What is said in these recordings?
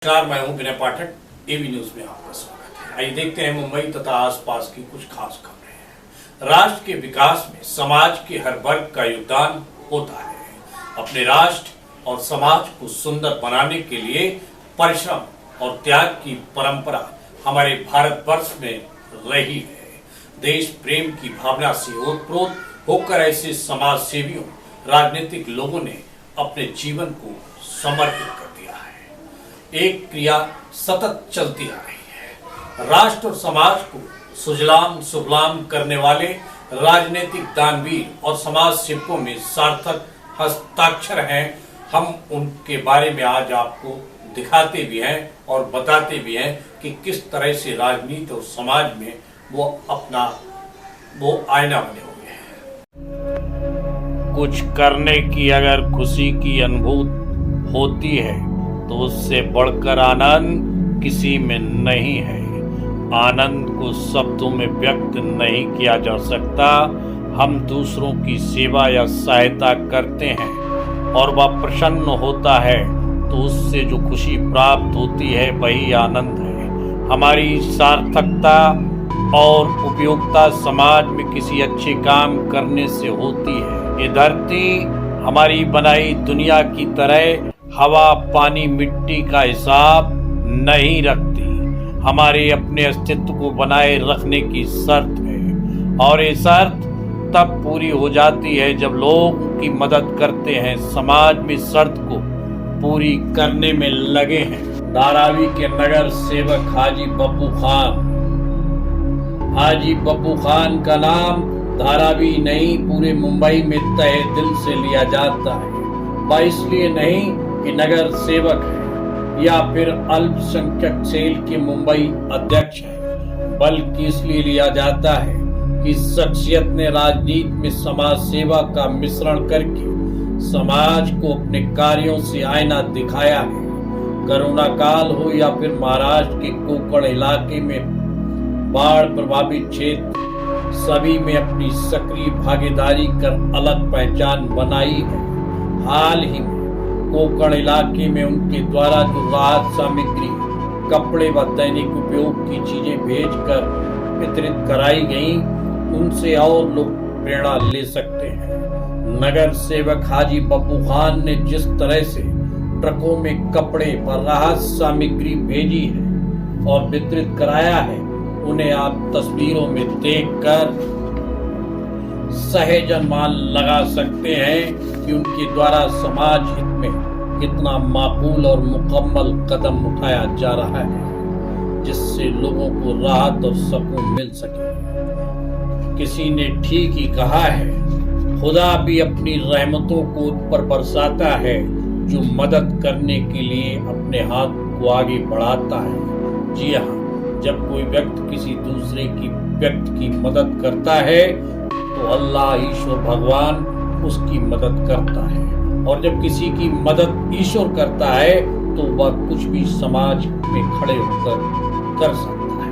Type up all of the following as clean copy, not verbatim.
नमस्कार, मैं हूं विनय पाठक। एबी न्यूज में आपका स्वागत है। आइए देखते हैं मुंबई तथा आसपास की कुछ खास खबरें। राष्ट्र के विकास में समाज के हर वर्ग का योगदान होता है। अपने राष्ट्र और समाज को सुंदर बनाने के लिए परिश्रम और त्याग की परंपरा हमारे भारतवर्ष में रही है। देश प्रेम की भावना से ओतप्रोत होकर ऐसे समाज सेवियों, राजनीतिक लोगों ने अपने जीवन को समर्पित कर दिया है। एक क्रिया सतत चलती आ रही है। राष्ट्र और समाज को सुजलाम सुफलाम करने वाले राजनीतिक दानवीर और समाज सेवकों में सार्थक हस्ताक्षर हैं। हम उनके बारे में आज आपको दिखाते भी हैं और बताते भी हैं कि किस तरह से राजनीति और समाज में वो आईना बने हुए हैं। कुछ करने की अगर खुशी की अनुभूति होती है तो उससे बढ़कर आनंद किसी में नहीं है। आनंद को शब्दों में व्यक्त नहीं किया जा सकता। हम दूसरों की सेवा या सहायता करते हैं और वह प्रसन्न होता है तो उससे जो खुशी प्राप्त होती है वही आनंद है। हमारी सार्थकता और उपयोगिता समाज में किसी अच्छे काम करने से होती है। ये धरती हमारी बनाई दुनिया की तरह हवा, पानी, मिट्टी का हिसाब नहीं रखती। हमारे अपने अस्तित्व को बनाए रखने की शर्त है और ये शर्त तब पूरी हो जाती है जब लोग की मदद करते हैं, समाज में शर्त को पूरी करने में लगे हैं। धारावी के नगर सेवक हाजी बब्बू खान। हाजी बब्बू खान का नाम धारावी नहीं पूरे मुंबई में तहे दिल से लिया जाता है। वह इसलिए नहीं कि नगर सेवक है या फिर अल्पसंख्यक सेल के मुंबई अध्यक्ष है, बल्कि इसलिए लिया जाता है कि शख्सियत ने राजनीति में समाज सेवा का मिश्रण करके समाज को अपने कार्यों से आईना दिखाया है। कोरोना काल हो या फिर महाराष्ट्र के कोकण इलाके में बाढ़ प्रभावित क्षेत्र, सभी में अपनी सक्रिय भागीदारी कर अलग पहचान बनाई है। हाल ही में कोकण इलाके में उनके द्वारा जो राहत सामग्री, कपड़े व दैनिक उपयोग की चीजें भेजकर वितरित कराई गई, उनसे और लोग प्रेरणा ले सकते हैं। नगर सेवक हाजी बब्बू खान ने जिस तरह से ट्रकों में कपड़े व राहत सामग्री भेजी है और वितरित कराया है, उन्हें आप तस्वीरों में देखकर सहज अनुमान लगा सकते हैं कि उनके द्वारा समाज हित में कितना माकूल और मुकम्मल कदम उठाया जा रहा है, जिससे लोगों को राहत और सुकून मिल सके। किसी ने ठीक ही कहा है, खुदा भी अपनी रहमतों को उन पर बरसाता है जो मदद करने के लिए अपने हाथ को आगे बढ़ाता है। जी हाँ, जब कोई व्यक्ति किसी दूसरे व्यक्ति की मदद करता है तो अल्लाह, ईश्वर, भगवान उसकी मदद करता है। और जब किसी की मदद ईश्वर करता है तो वह कुछ भी समाज में खड़े होकर कर सकता है।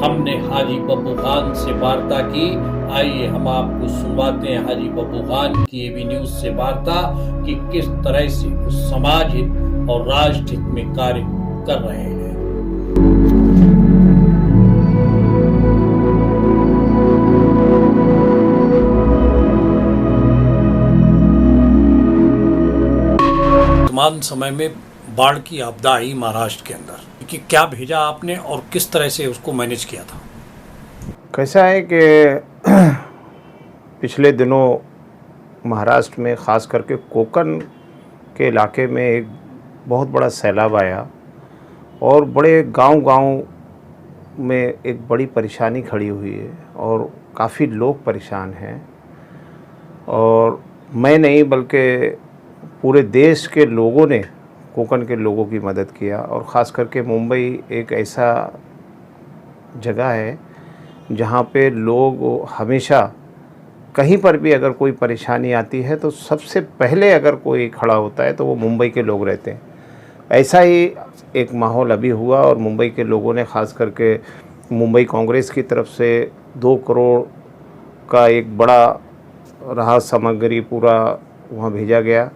हमने हाजी बब्बू खान से वार्ता की। आइए हम आपको सुनवाते हैं हाजी बब्बू खान की एबी न्यूज से वार्ता कि किस तरह से वो समाज हित और राष्ट्र हित में कार्य कर रहे हैं। वर्तमान समय में बाढ़ की आपदा आई महाराष्ट्र के अंदर, कि क्या भेजा आपने और किस तरह से उसको मैनेज किया था? कैसा है कि पिछले दिनों महाराष्ट्र में ख़ास करके कोकण के इलाके में एक बहुत बड़ा सैलाब आया और बड़े गांव-गांव में एक बड़ी परेशानी खड़ी हुई है और काफ़ी लोग परेशान हैं। और मैं नहीं बल्कि पूरे देश के लोगों ने कोकण के लोगों की मदद किया। और ख़ास करके मुंबई एक ऐसा जगह है जहाँ पे लोग हमेशा कहीं पर भी अगर कोई परेशानी आती है तो सबसे पहले अगर कोई खड़ा होता है तो वो मुंबई के लोग रहते हैं। ऐसा ही एक माहौल अभी हुआ और मुंबई के लोगों ने ख़ास करके मुंबई कांग्रेस की तरफ से 2 करोड़ का एक बड़ा राहत सामग्री पूरा वहाँ भेजा गया।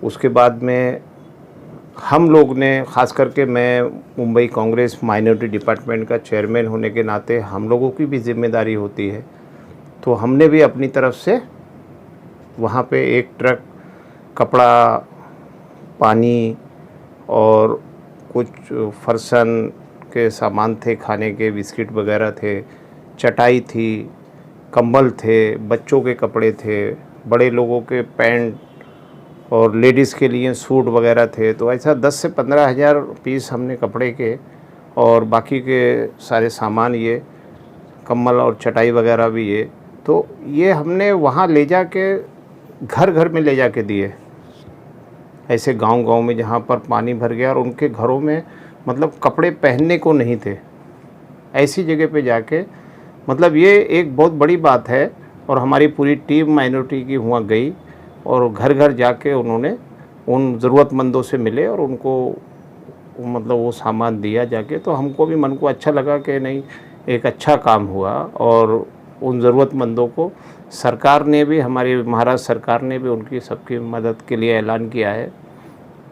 उसके बाद में हम लोग ने, ख़ास करके मैं मुंबई कांग्रेस माइनॉरिटी डिपार्टमेंट का चेयरमैन होने के नाते हम लोगों की भी जिम्मेदारी होती है, तो हमने भी अपनी तरफ से वहाँ पे एक ट्रक कपड़ा, पानी और कुछ फरसन के सामान थे, खाने के बिस्किट वगैरह थे, चटाई थी, कंबल थे, बच्चों के कपड़े थे, बड़े लोगों के पैंट और लेडीज़ के लिए सूट वगैरह थे। तो ऐसा 10 से 15 हज़ार पीस हमने कपड़े के और बाकी के सारे सामान, ये कंबल और चटाई वगैरह भी, तो ये हमने वहाँ ले जा के घर घर में ले जा के दिए। ऐसे गांव-गांव में जहाँ पर पानी भर गया और उनके घरों में मतलब कपड़े पहनने को नहीं थे, ऐसी जगह पे जाके, मतलब ये एक बहुत बड़ी बात है। और हमारी पूरी टीम माइनॉरिटी की वहाँ गई और घर घर जाके उन्होंने उन ज़रूरतमंदों से मिले और उनको मतलब वो सामान दिया जाके। तो हमको भी मन को अच्छा लगा कि नहीं, एक अच्छा काम हुआ और उन ज़रूरतमंदों को सरकार ने भी, हमारी महाराष्ट्र सरकार ने भी उनकी सबकी मदद के लिए ऐलान किया है।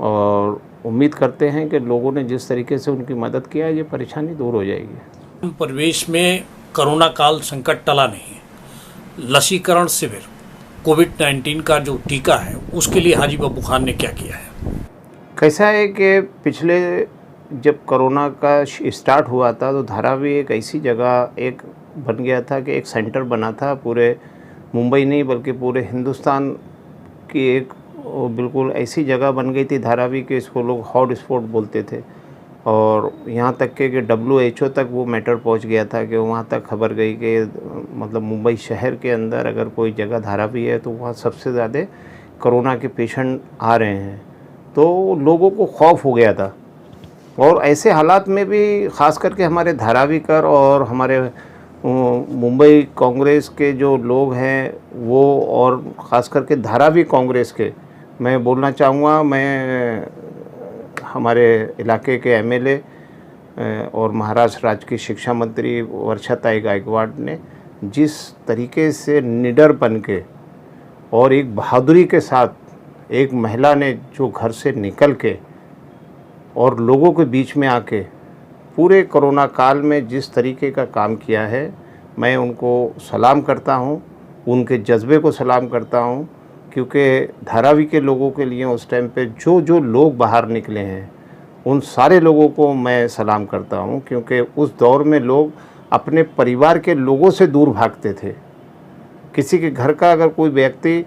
और उम्मीद करते हैं कि लोगों ने जिस तरीके से उनकी मदद किया है, ये परेशानी दूर हो जाएगी। परिवेश में कोरोना काल संकट टला नहीं है। लसीकरण शिविर, कोविड-19 का जो टीका है, उसके लिए हाजी बाबू खान ने क्या किया है? कैसा है कि पिछले जब कोरोना का स्टार्ट हुआ था तो धारावी एक ऐसी जगह एक बन गया था कि एक सेंटर बना था, पूरे मुंबई नहीं बल्कि पूरे हिंदुस्तान की एक बिल्कुल ऐसी जगह बन गई थी धारावी कि इसको लोग हॉट स्पॉट बोलते थे। और यहाँ तक कि WHO तक वो मैटर पहुँच गया था कि वहाँ तक खबर गई कि मतलब मुंबई शहर के अंदर अगर कोई जगह धारावी है तो वहाँ सबसे ज़्यादा कोरोना के पेशेंट आ रहे हैं। तो लोगों को खौफ हो गया था। और ऐसे हालात में भी ख़ास करके हमारे धारावीकर और हमारे मुंबई कांग्रेस के जो लोग हैं वो, और ख़ास करके धारावी कांग्रेस के मैं बोलना चाहूँगा, मैं हमारे इलाके के MLA और महाराष्ट्र राज्य की शिक्षा मंत्री वर्षाताई गायकवाड़ ने जिस तरीके से निडर बन के और एक बहादुरी के साथ एक महिला ने जो घर से निकल के और लोगों के बीच में आके पूरे कोरोना काल में जिस तरीके का काम किया है, मैं उनको सलाम करता हूं, उनके जज्बे को सलाम करता हूं। क्योंकि धारावी के लोगों के लिए उस टाइम पे जो जो लोग बाहर निकले हैं, उन सारे लोगों को मैं सलाम करता हूं। क्योंकि उस दौर में लोग अपने परिवार के लोगों से दूर भागते थे। किसी के घर का अगर कोई व्यक्ति,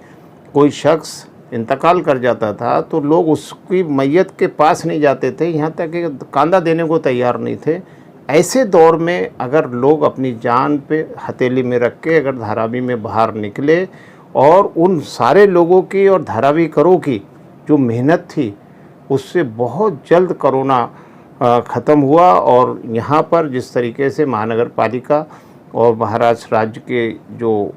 कोई शख्स इंतकाल कर जाता था तो लोग उसकी मैयत के पास नहीं जाते थे, यहाँ तक कि कांदा देने को तैयार नहीं थे। ऐसे दौर में अगर लोग अपनी जान पे हथेली में रख के अगर धारावी में बाहर निकले और उन सारे लोगों की और धारावीकरों की जो मेहनत थी, उससे बहुत जल्द कोरोना ख़त्म हुआ। और यहाँ पर जिस तरीके से महानगर पालिका और महाराष्ट्र राज्य के जो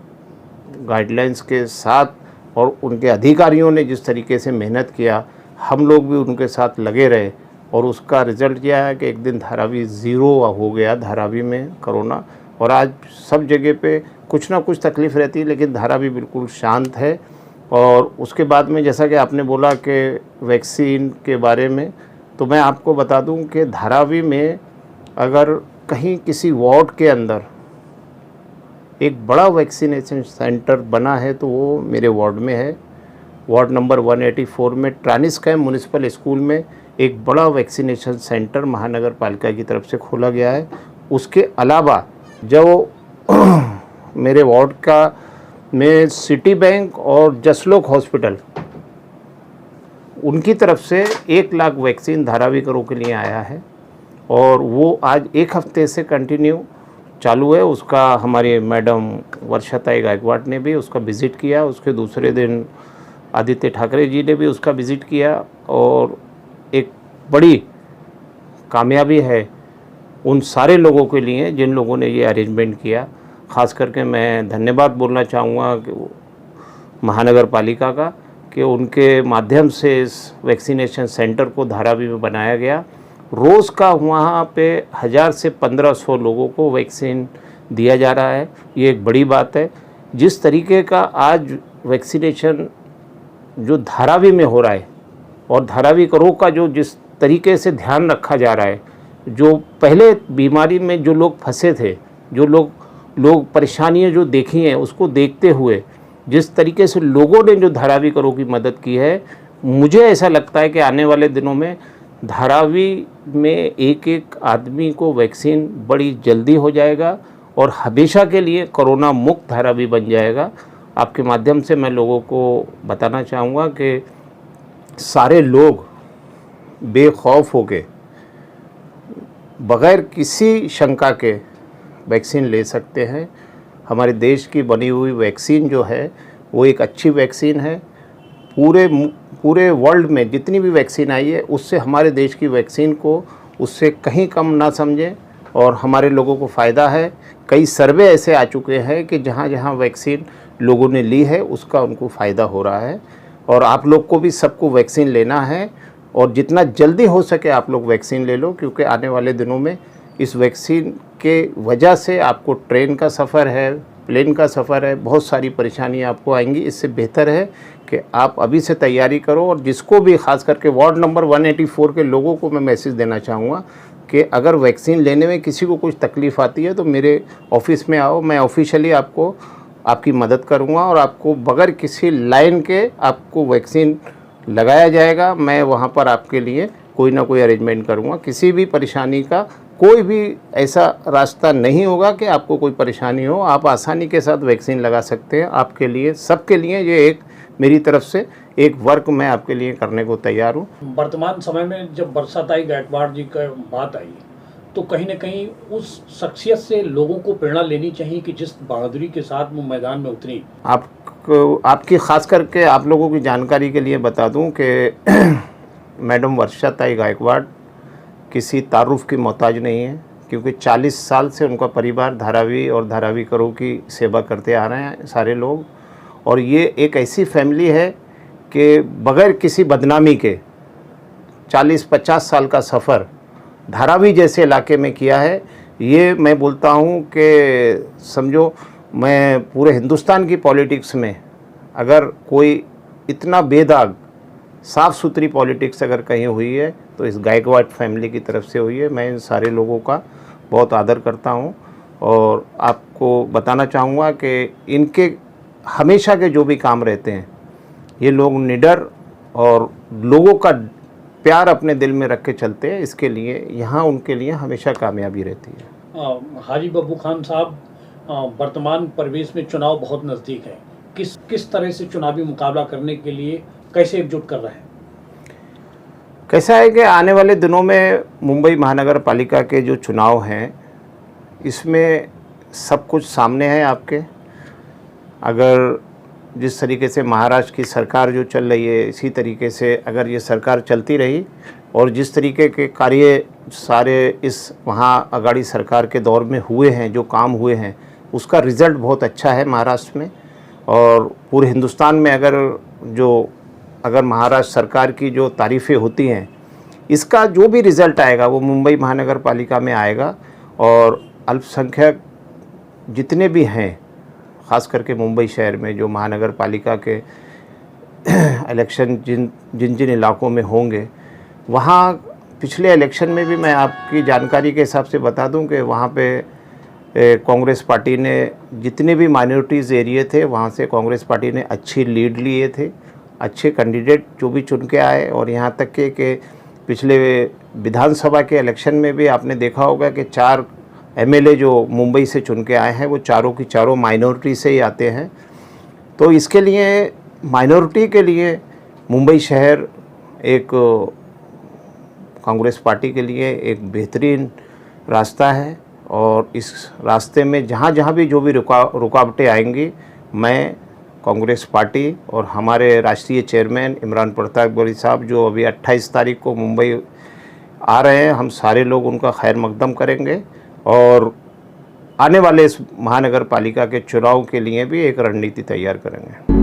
गाइडलाइंस के साथ और उनके अधिकारियों ने जिस तरीके से मेहनत किया, हम लोग भी उनके साथ लगे रहे और उसका रिज़ल्ट यह है कि एक दिन धारावी ज़ीरो हो गया, धारावी में कोरोना। और आज सब जगह पे कुछ ना कुछ तकलीफ़ रहती है, लेकिन धारावी बिल्कुल शांत है। और उसके बाद में जैसा कि आपने बोला कि वैक्सीन के बारे में, तो मैं आपको बता दूं कि धारावी में अगर कहीं किसी वार्ड के अंदर एक बड़ा वैक्सीनेशन सेंटर बना है तो वो मेरे वार्ड में है। वार्ड नंबर 184 में ट्रानिस्कैम म्यूनिसिपल स्कूल में एक बड़ा वैक्सीनेशन सेंटर महानगर पालिका की तरफ से खोला गया है। उसके अलावा जो मेरे वार्ड का में सिटी बैंक और जसलोक हॉस्पिटल, उनकी तरफ से 1 लाख वैक्सीन धारावीकरों के लिए आया है और वो आज 1 हफ्ते से कंटिन्यू चालू है। उसका हमारी मैडम वर्षाताई गायकवाड़ ने भी उसका विज़िट किया। उसके दूसरे दिन आदित्य ठाकरे जी ने भी उसका विज़िट किया और एक बड़ी कामयाबी है उन सारे लोगों के लिए जिन लोगों ने ये अरेंजमेंट किया। ख़ास करके मैं धन्यवाद बोलना चाहूँगा कि महानगर पालिका का कि उनके माध्यम से इस वैक्सीनेशन सेंटर को धारावी में बनाया गया। रोज़ का वहाँ पे 1000 से 1500 लोगों को वैक्सीन दिया जा रहा है। ये एक बड़ी बात है। जिस तरीके का आज वैक्सीनेशन जो धारावी में हो रहा है, और धारावी रोग का जो जिस तरीके से ध्यान रखा जा रहा है, जो पहले बीमारी में जो लोग फंसे थे, जो लोग परेशानियां जो देखी हैं, उसको देखते हुए जिस तरीके से लोगों ने जो धारावी रोग की मदद की है, मुझे ऐसा लगता है कि आने वाले दिनों में धारावी में एक एक आदमी को वैक्सीन बड़ी जल्दी हो जाएगा और हमेशा के लिए कोरोना मुक्त धारावी बन जाएगा। आपके माध्यम से मैं लोगों को बताना चाहूँगा कि सारे लोग बेखौफ होके बग़ैर किसी शंका के वैक्सीन ले सकते हैं। हमारे देश की बनी हुई वैक्सीन जो है वो एक अच्छी वैक्सीन है। पूरे वर्ल्ड में जितनी भी वैक्सीन आई है उससे हमारे देश की वैक्सीन को उससे कहीं कम ना समझें और हमारे लोगों को फ़ायदा है। कई सर्वे ऐसे आ चुके हैं कि जहाँ जहाँ वैक्सीन लोगों ने ली है उसका उनको फ़ायदा हो रहा है। और आप लोग को भी सबको वैक्सीन लेना है और जितना जल्दी हो सके आप लोग वैक्सीन ले लो, क्योंकि आने वाले दिनों में इस वैक्सीन के वजह से आपको ट्रेन का सफ़र है, प्लेन का सफ़र है, बहुत सारी परेशानियां आपको आएंगी। इससे बेहतर है कि आप अभी से तैयारी करो। और जिसको भी ख़ास करके वार्ड नंबर 184 के लोगों को मैं मैसेज देना चाहूँगा कि अगर वैक्सीन लेने में किसी को कुछ तकलीफ़ आती है तो मेरे ऑफिस में आओ, मैं ऑफिशियली आपकी मदद करूँगा और आपको बगैर किसी लाइन के आपको वैक्सीन लगाया जाएगा। मैं वहाँ पर आपके लिए कोई ना कोई अरेंजमेंट करूँगा। किसी भी परेशानी का कोई भी ऐसा रास्ता नहीं होगा कि आपको कोई परेशानी हो, आप आसानी के साथ वैक्सीन लगा सकते हैं। आपके लिए, सबके लिए ये एक मेरी तरफ से एक वर्क मैं आपके लिए करने को तैयार हूँ। वर्तमान समय में जब बरसाताई गायकवाड़ जी का बात आई तो कहीं ना कहीं उस शख्सियत से लोगों को प्रेरणा लेनी चाहिए कि जिस बहादुरी के साथ वो मैदान में उतरी। आपकी ख़ास करके आप लोगों की जानकारी के लिए बता दूं कि मैडम वर्षाताई गायकवाड़ किसी तारुफ की मोहताज नहीं है, क्योंकि 40 साल से उनका परिवार धारावी और धारावी रोग की सेवा करते आ रहे हैं सारे लोग। और ये एक ऐसी फैमिली है कि बग़ैर किसी बदनामी के 40-50 साल का सफ़र धारावी जैसे इलाके में किया है। ये मैं बोलता हूँ कि समझो मैं पूरे हिंदुस्तान की पॉलिटिक्स में अगर कोई इतना बेदाग साफ़ सुथरी पॉलिटिक्स अगर कहीं हुई है तो इस गायकवाड़ फैमिली की तरफ से हुई है। मैं इन सारे लोगों का बहुत आदर करता हूँ और आपको बताना चाहूँगा कि इनके हमेशा के जो भी काम रहते हैं ये लोग निडर और लोगों का प्यार अपने दिल में रख के चलते हैं। इसके लिए यहाँ उनके लिए हमेशा कामयाबी रहती है। हाजी बब्बू खान साहब, वर्तमान परिवेश में चुनाव बहुत नज़दीक है, किस तरह से चुनावी मुकाबला करने के लिए कैसे एकजुट कर रहे हैं? कैसा है कि आने वाले दिनों में मुंबई महानगर पालिका के जो चुनाव हैं इसमें सब कुछ सामने है आपके। अगर जिस तरीके से महाराष्ट्र की सरकार जो चल रही है इसी तरीके से अगर ये सरकार चलती रही और जिस तरीके के कार्य सारे इस वहाँ अगाड़ी सरकार के दौर में हुए हैं, जो काम हुए हैं, उसका रिज़ल्ट बहुत अच्छा है महाराष्ट्र में। और पूरे हिंदुस्तान में अगर महाराष्ट्र सरकार की जो तारीफ़ें होती हैं, इसका जो भी रिज़ल्ट आएगा वो मुंबई महानगर पालिका में आएगा। और अल्पसंख्यक जितने भी हैं, ख़ास करके मुंबई शहर में जो महानगर पालिका के इलेक्शन जिन इलाकों में होंगे, वहाँ पिछले इलेक्शन में भी मैं आपकी जानकारी के हिसाब से बता दूं कि वहाँ पे कांग्रेस पार्टी ने जितने भी माइनॉरिटीज़ एरिया थे वहाँ से कांग्रेस पार्टी ने अच्छी लीड लिए थे, अच्छे कैंडिडेट जो भी चुन के आए। और यहाँ तक कि पिछले विधानसभा के इलेक्शन में भी आपने देखा होगा कि 4 एमएलए जो मुंबई से चुन के आए हैं वो चारों की चारों माइनॉरिटी से ही आते हैं। तो इसके लिए माइनॉरिटी के लिए मुंबई शहर एक कांग्रेस पार्टी के लिए एक बेहतरीन रास्ता है। और इस रास्ते में जहाँ जहाँ भी जो भी रुकावटें आएंगी, मैं कांग्रेस पार्टी और हमारे राष्ट्रीय चेयरमैन इमरान प्रताप गोरी साहब जो अभी 28 तारीख को मुंबई आ रहे हैं, हम सारे लोग उनका खैर मकदम करेंगे और आने वाले इस महानगर पालिका के चुनाव के लिए भी एक रणनीति तैयार करेंगे।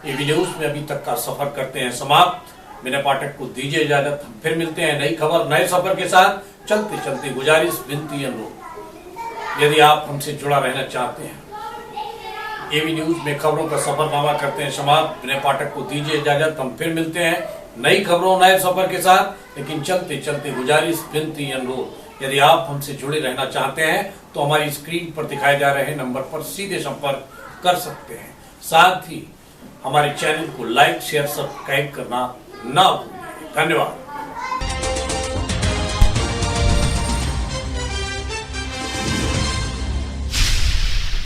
एबी न्यूज़ में अभी तक का सफर करते हैं समाप्त। विनय पाठक को दीजिए इजाजत। फिर मिलते हैं नई खबर, नए सफर के साथ। चलते चलते गुजारिश, विनती, अनुरोध, यदि आप हमसे जुड़ा रहना चाहते हैं, एबी न्यूज में खबरों का सफरनामा करते हैं समाप्त। विनय पाठक को दीजिए इजाजत। हम फिर मिलते हैं नई खबरों नए सफर के साथ। लेकिन चलते चलते गुजारिश, विनती, अनुरोध, यदि आप हमसे जुड़े रहना चाहते हैं तो हमारी स्क्रीन पर दिखाए जा रहे नंबर पर सीधे संपर्क कर सकते हैं। साथ ही हमारे चैनल को लाइक, शेयर, सब्सक्राइब करना ना भूलिए। धन्यवाद।